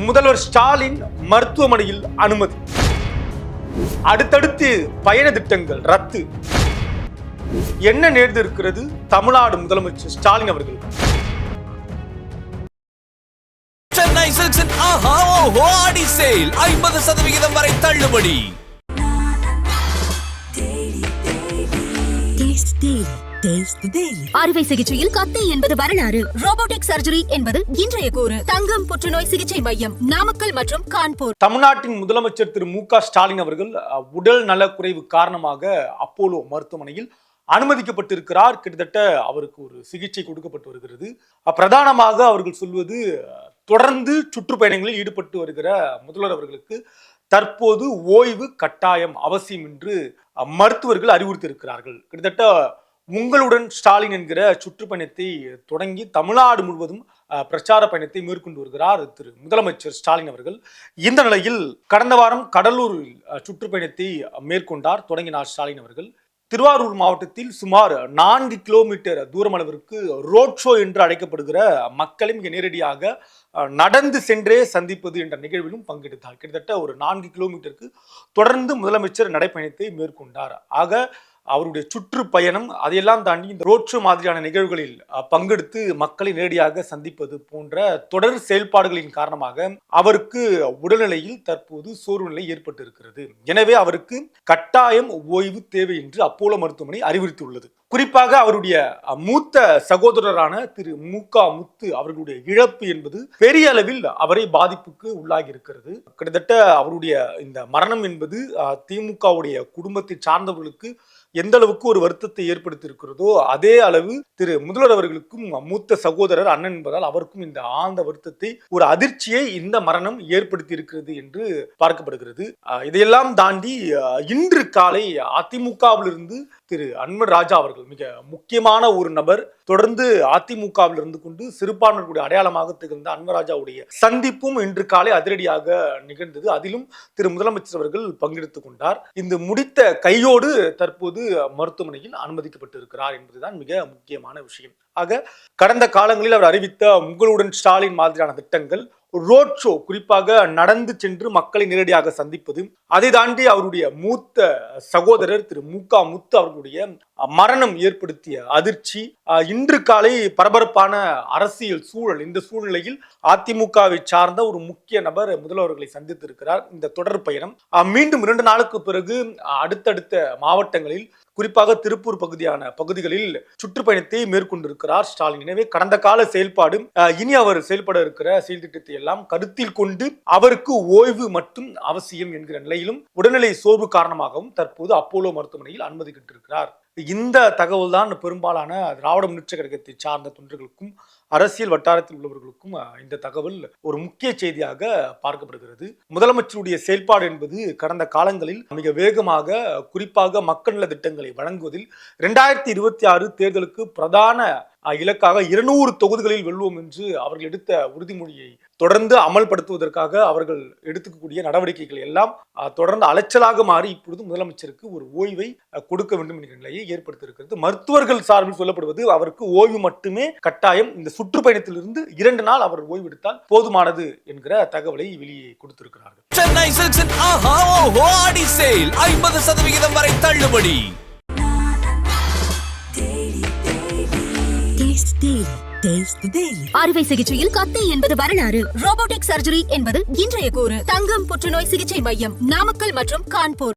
முதல்வர் ஸ்டாலின் மருத்துவமனையில் அனுமதி. அடுத்தடுத்து பயண திட்டங்கள் ரத்து. என்ன நேர்ந்து இருக்கிறது தமிழ்நாடு முதலமைச்சர் ஸ்டாலின் அவர்கள்? சென்னை சில்க்ஸின் ஆஹா ஓஹோ ஆடி சேல் 50% வரை தள்ளுபடி. அறுவை சிகிச்சையில் கத்தி என்பது வரலாறு, ரோபோட்டிக் சர்ஜரி என்பது இன்றைய கூறு. தங்கம் புற்றுநோய் சிகிச்சை மையம் நாமக்கல் மற்றும் கான்பூர். தமிழ்நாட்டின் முதலமைச்சர் திரு மு.க. ஸ்டாலின் அவர்கள் உடல் நலக்குறைவு காரணமாக அப்போலோ மருத்துவமனையில் அனுமதிக்கப்பட்டிருக்கிறார். கிட்டத்தட்ட அவருக்கு ஒரு சிகிச்சை கொடுக்கப்பட்டு வருகிறது. பிரதானமாக அவர்கள் சொல்வது, தொடர்ந்து சுற்றுப்பயணங்களில் ஈடுபட்டு வருகிற முதல்வர் அவர்களுக்கு தற்போது ஓய்வு கட்டாயம் அவசியம் என்று மருத்துவர்கள் அறிவுறுத்தி இருக்கிறார்கள். கிட்டத்தட்ட உங்களுடன் ஸ்டாலின் என்கிற சுற்றுப்பயணத்தை தொடங்கி தமிழ்நாடு முழுவதும் பிரச்சார பயணத்தை மேற்கொண்டு வருகிறார் திரு முதலமைச்சர் ஸ்டாலின் அவர்கள். இந்த நிலையில் கடந்த வாரம் கடலூரில் சுற்றுப்பயணத்தை மேற்கொண்டார், தொடங்கினார் ஸ்டாலின் அவர்கள். திருவாரூர் மாவட்டத்தில் சுமார் 4 கிலோமீட்டர் தூரம் அளவிற்கு ரோட் ஷோ என்று அழைக்கப்படுகிற மக்களை மிக நேரடியாக நடந்து சென்றே சந்திப்பது என்ற நிகழ்விலும் பங்கெடுத்தார். கிட்டத்தட்ட ஒரு 4 கிலோமீட்டருக்கு தொடர்ந்து முதலமைச்சர் நடைப்பயணத்தை மேற்கொண்டார். ஆக அவருடைய சுற்றுப்பயணம் அதையெல்லாம் தாண்டி இந்த ரோட் ஷோ மாதிரியான நிகழ்வுகளில் பங்கெடுத்து மக்களை நேரடியாக சந்திப்பது போன்ற தொடர் செயல்பாடுகளின் காரணமாக அவருக்கு உடல்நிலையில் தற்போது சோர்வு நிலை ஏற்பட்டு இருக்கிறது. எனவே அவருக்கு கட்டாயம் ஓய்வு தேவை என்று அப்போலோ மருத்துவமனை அறிவுறுத்தியுள்ளது. குறிப்பாக அவருடைய மூத்த சகோதரரான திரு மு.க. முத்து அவர்களுடைய இழப்பு என்பது பெரிய அளவில் அவரை பாதிப்புக்கு உள்ளாகி இருக்கிறது. கிட்டத்தட்ட அவருடைய இந்த மரணம் என்பது திமுகவுடைய குடும்பத்தை சார்ந்தவர்களுக்கு எந்த அளவுக்கு ஒரு வருத்தத்தை ஏற்படுத்தி இருக்கிறதோ அதே அளவு திரு முதல்வர் அவர்களுக்கும் மூத்த சகோதரர் அண்ணன் என்பதால் அவருக்கும் இந்த ஆழ்ந்த வருத்தத்தை, ஒரு அதிர்ச்சியை இந்த மரணம் ஏற்படுத்தி இருக்கிறது என்று பார்க்கப்படுகிறது. இதையெல்லாம் தாண்டி இன்று காலை அதிமுகவிலிருந்து திரு அன்வர் ராஜா அவர்கள், மிக முக்கியமான ஒரு நபர், தொடர்ந்து அதிமுகவில் இருந்து கொண்டு சிறுபான்மையினுடைய அடையாளமாக திகழ்ந்த அன்வர் ராஜாவுடைய சந்திப்பும் இன்று காலை அதிரடியாக நிகழ்ந்தது. அதிலும் திரு முதலமைச்சர் அவர்கள் பங்கெடுத்துக் கொண்டார். இந்த முடித்த கையோடு தற்போது மருத்துவமனையில் அனுமதிக்கப்பட்டிருக்கிறார் என்பதுதான் மிக முக்கியமான விஷயம். ஆக கடந்த காலங்களில் அவர் அறிவித்த உங்களுடன் ஸ்டாலின் மாதிரியான திட்டங்கள், ரோட் ஷோ, குறிப்பாக நடந்து சென்று மக்களை நேரடியாக சந்திப்பது, அதை தாண்டி அவருடைய மூத்த சகோதரர் திரு மு.க. முத்து அவர்களுடைய மரணம் ஏற்படுத்திய அதிர்ச்சி, இன்று காலை பரபரப்பான அரசியல் சூழல், இந்த சூழ்நிலையில் அதிமுகவை சார்ந்த ஒரு முக்கிய நபர் முதல்வர்களை சந்தித்திருக்கிறார். இந்த தொடர் பயணம் மீண்டும் 2 நாளுக்கு பிறகு அடுத்தடுத்த மாவட்டங்களில், குறிப்பாக திருப்பூர் பகுதிகளில் சுற்றுப்பயணத்தை மேற்கொண்டிருக்கிறார் ஸ்டாலின். எனவே கடந்த கால செயல்பாடு, இனி அவர் செயல்பட இருக்கிற செயல் திட்டத்தை எல்லாம் கருத்தில் கொண்டு அவருக்கு ஓய்வு மட்டும் அவசியம் என்கிற நிலையிலும் உடல்நிலை சோர்வு காரணமாகவும் தற்போது அப்போலோ மருத்துவமனையில் அனுமதிக்கப்பட்டிருக்கிறார். இந்த தகவல் தான் பெரும்பாலான திராவிட முன்னேற்ற கழகத்தை சார்ந்த தொண்டர்களுக்கும் அரசியல் வட்டாரத்தில் உள்ளவர்களுக்கும் இந்த தகவல் ஒரு முக்கிய செய்தியாக பார்க்கப்படுகிறது. முதலமைச்சருடைய செயல்பாடு என்பது கடந்த காலங்களில் மிக வேகமாக, குறிப்பாக மக்கள் நல திட்டங்களை வழங்குவதில் 2026 தேர்தலுக்கு பிரதான இலக்காக 200 தொகுதிகளில் வெல்வோம் என்று அவர்கள் எடுத்த உறுதிமொழியை தொடர்ந்து அமல்படுத்துவதற்காக அவர்கள் எடுத்துக்கக்கூடிய நடவடிக்கைகள் எல்லாம் தொடர்ந்து அலைச்சலாக மாறி இப்பொழுது முதலமைச்சருக்கு ஒரு ஓய்வை கொடுக்க வேண்டும் என்கிற நிலையை ஏற்படுத்தியிருக்கிறது. மருத்துவர்கள் சார்பில் சொல்லப்படுவது, அவருக்கு ஓய்வு மட்டுமே கட்டாயம், இந்த சுற்றுப்பயணத்திலிருந்து 2 நாள் அவர் ஓய்வு எடுத்தால் போதுமானது என்கிற தகவலை வெளியே கொடுத்திருக்கிறார்கள். சென்னை சில்க்ஸின் ஆஹா ஓஹோ ஆடி சேல் 50% வரை தள்ளுபடி. அறுவை சிகிச்சையில் கத்தி என்பது வரலாறு, ரோபோட்டிக் சர்ஜரி என்பது இன்றைய கூறு. தங்கம் புற்றுநோய் சிகிச்சை மையம் நாமக்கல் மற்றும் கான்பூர்.